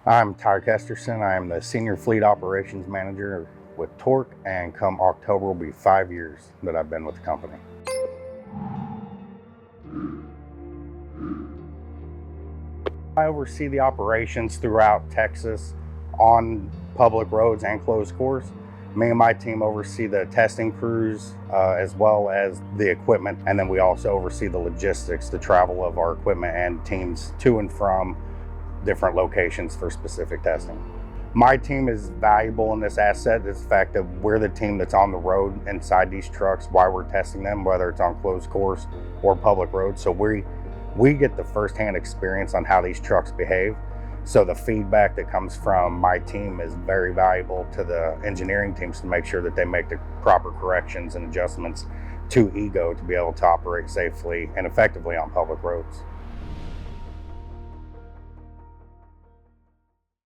I'm Ty Kesterson. I am the Senior Fleet Operations Manager with Torc, and come October will be 5 years that I've been with the company. I oversee the operations throughout Texas on public roads and closed course. Me and my team oversee the testing crews as well as the equipment, and then we also oversee the logistics, the travel of our equipment and teams to and from different locations for specific testing. My team is valuable in this asset, is the fact that we're the team that's on the road inside these trucks while we're testing them, whether it's on closed course or public roads. So we get the firsthand experience on how these trucks behave. So the feedback that comes from my team is very valuable to the engineering teams to make sure that they make the proper corrections and adjustments to EGO to be able to operate safely and effectively on public roads.